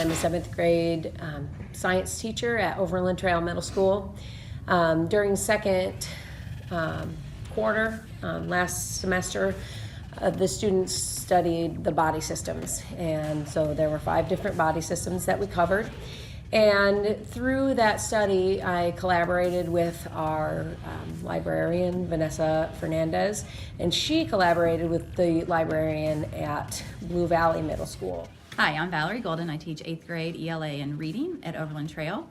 I'm a 7th grade science teacher at Overland Trail Middle School. During second quarter last semester, the students studied the body systems, and so there were 5 different body systems that we covered. And through that study, I collaborated with our librarian, Vanessa Fernandez, and she collaborated with the librarian at Blue Valley Middle School. Hi, I'm Valerie Golden. I teach 8th grade ELA and reading at Overland Trail.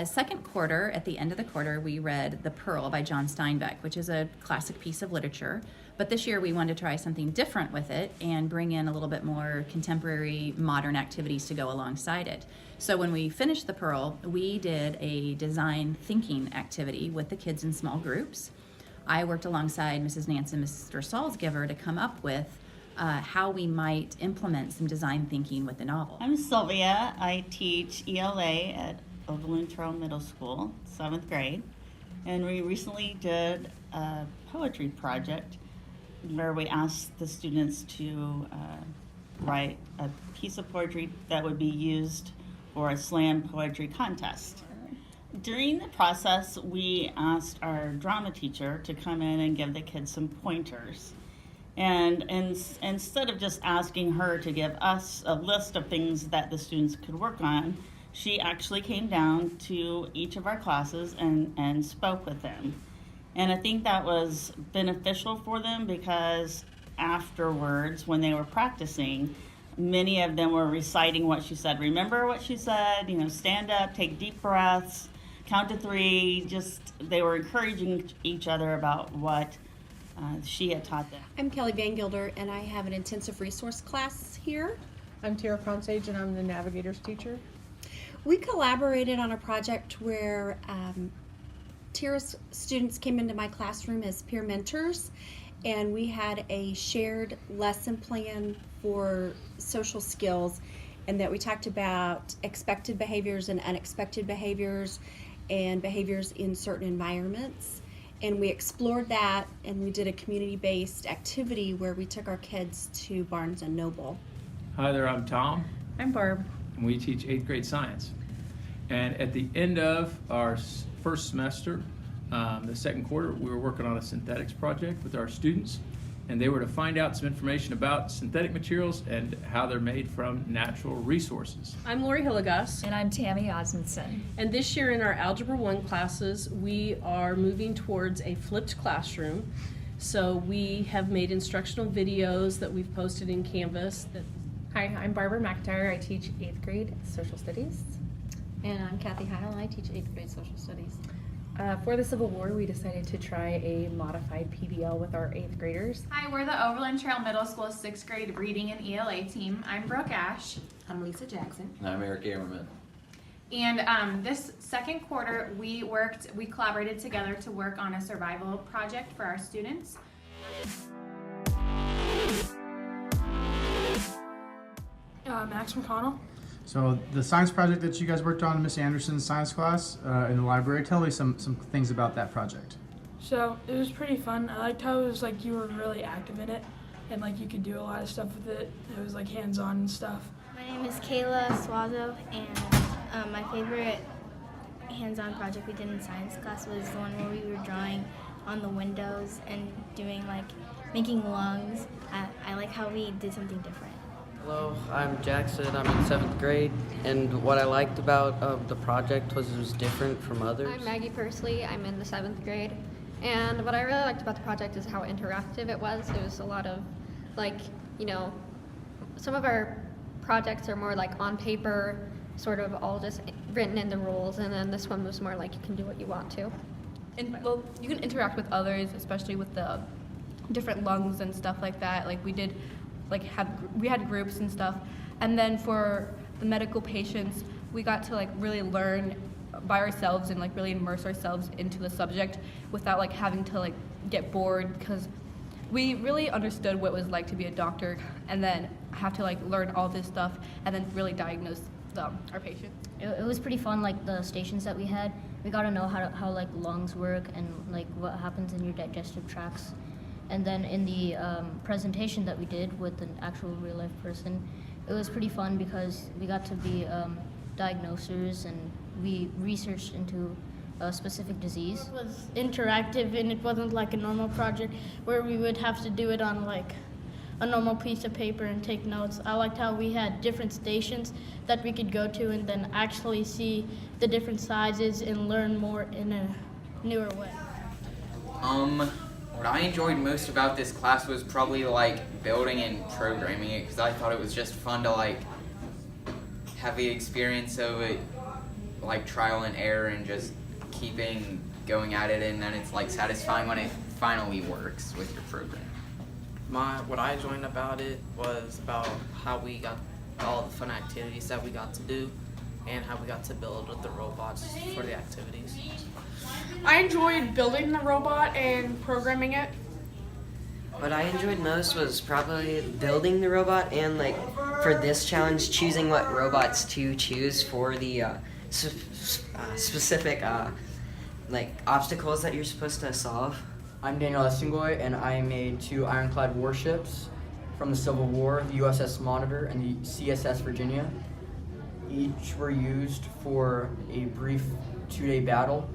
Second quarter, at the end of the quarter, we read The Pearl by John Steinbeck, which is a classic piece of literature. But this year we wanted to try something different with it and bring in a little bit more contemporary, modern activities to go alongside it. So when we finished The Pearl, we did a design thinking activity with the kids in small groups. I worked alongside Mrs. Nance and Mr. Salzgiver to come up with how we might implement some design thinking with the novel. I'm Sylvia. I teach ELA at Overland Trail Middle School, 7th grade. And we recently did a poetry project where we asked the students to write a piece of poetry that would be used for a slam poetry contest. During the process, we asked our drama teacher to come in and give the kids some pointers. And instead of just asking her to give us a list of things that the students could work on, she actually came down to each of our classes and spoke with them. And I think that was beneficial for them because afterwards, when they were practicing, many of them were reciting what she said. Remember what she said, stand up, take deep breaths, count to 3. They were encouraging each other about what she had taught them. I'm Kelly Van Gilder, and I have an intensive resource class here. I'm Tara Fronsage, and I'm the navigators teacher. We collaborated on a project where Tara's students came into my classroom as peer mentors, and we had a shared lesson plan for social skills, and that we talked about expected behaviors and unexpected behaviors and behaviors in certain environments. And we explored that, and we did a community-based activity where we took our kids to Barnes & Noble. Hi there, I'm Tom. I'm Barb. And we teach 8th grade science. And at the end of our first semester, the second quarter, we were working on a synthetics project with our students, and they were to find out some information about synthetic materials and how they're made from natural resources. I'm Lori Hillegas. And I'm Tammy Osmondson. And this year in our Algebra 1 classes, we are moving towards a flipped classroom. So we have made instructional videos that we've posted in Canvas that Hi, I'm Barbara McIntyre. I teach 8th grade social studies. And I'm Kathy Heil, and I teach 8th grade social studies. For the Civil War, we decided to try a modified PBL with our 8th graders. Hi, we're the Overland Trail Middle School 6th grade reading and ELA team. I'm Brooke Ash. I'm Lisa Jackson. And I'm Eric Amerman. And this second quarter, we collaborated together to work on a survival project for our students. Max McConnell. So the science project that you guys worked on in Miss Anderson's science class in the library, tell me some things about that project. So it was pretty fun. I liked how it was like you were really active in it and like you could do a lot of stuff with it. It was like hands-on and stuff. My name is Kayla Swazo, and my favorite hands-on project we did in science class was the one where we were drawing on the windows and doing like making lungs. I like how we did something different. Hello, I'm Jackson. I'm in 7th grade, and what I liked about the project was it was different from others. I'm Maggie Pursley. I'm in the 7th grade, and what I really liked about the project is how interactive it was. It was a lot of, like, you know, some of our projects are more like on paper, sort of all just written in the rules, and then this one was more like you can do what you want to. And well, you can interact with others, especially with the different lungs and stuff like that. Like we did. We had groups and stuff, and then for the medical patients, we got to like really learn by ourselves and like really immerse ourselves into the subject without like having to like get bored, because we really understood what it was like to be a doctor and then have to like learn all this stuff and then really diagnose our patients. It was pretty fun, like the stations that we had. We got to know how like lungs work and like what happens in your digestive tracts. And then in the presentation that we did with an actual real life person, it was pretty fun because we got to be diagnosers and we researched into a specific disease. It was interactive and it wasn't like a normal project where we would have to do it on like a normal piece of paper and take notes. I liked how we had different stations that we could go to and then actually see the different sizes and learn more in a newer way. What I enjoyed most about this class was probably like building and programming it, because I thought it was just fun to like have the experience of it, like trial and error and just keeping going at it, and then it's like satisfying when it finally works with your program. What I enjoyed about it was about how we got all the fun activities that we got to do and how we got to build with the robots for the activities. I enjoyed building the robot and programming it. What I enjoyed most was probably building the robot and like for this challenge choosing what robots to choose for the specific like obstacles that you're supposed to solve. I'm Daniel Estingoy, and I made 2 ironclad warships from the Civil War, the USS Monitor and the CSS Virginia. Each were used for a brief 2-day battle.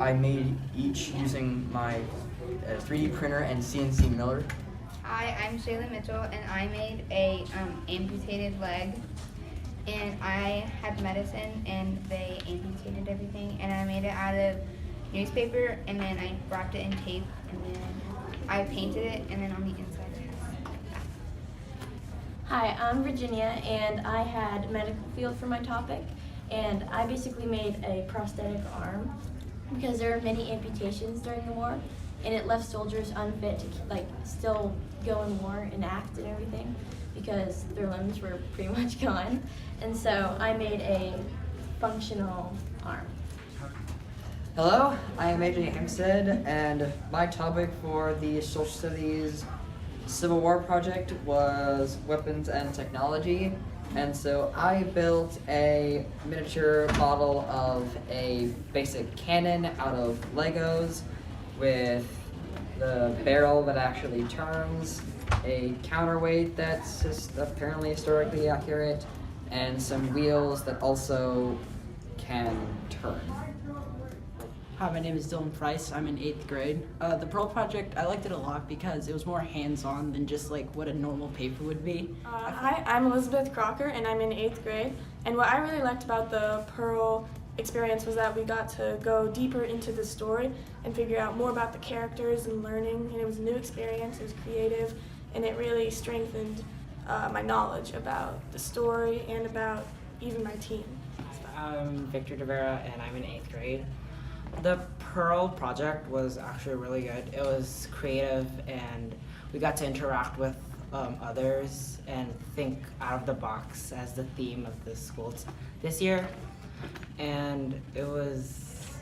I made each using my 3D printer and CNC miller. Hi, I'm Shayla Mitchell, and I made a amputated leg. And I had medicine, and they amputated everything, and I made it out of newspaper, and then I wrapped it in tape, and then I painted it, and then on the inside it has. Hi, I'm Virginia, and I had medical field for my topic, and I basically made a prosthetic arm because there were many amputations during the war, and it left soldiers unfit to like still go in war and act and everything because their limbs were pretty much gone. And so I made a functional arm. Hello, I am AJ Hempstead, and my topic for the Social Studies Civil War project was weapons and technology. And so I built a miniature model of a basic cannon out of Legos with the barrel that actually turns, a counterweight that's just apparently historically accurate, and some wheels that also can turn. Hi, my name is Dylan Price. I'm in 8th grade. The Pearl project, I liked it a lot because it was more hands-on than just like what a normal paper would be. Hi, I'm Elizabeth Crocker, and I'm in 8th grade. And what I really liked about the Pearl experience was that we got to go deeper into the story and figure out more about the characters and learning. And it was a new experience, it was creative, and it really strengthened my knowledge about the story and about even my team. I'm Victor Devera and I'm in 8th grade. The Pearl project was actually really good. It was creative and we got to interact with others and think out of the box as the theme of the school this year. And it was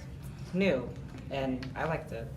new and I liked it.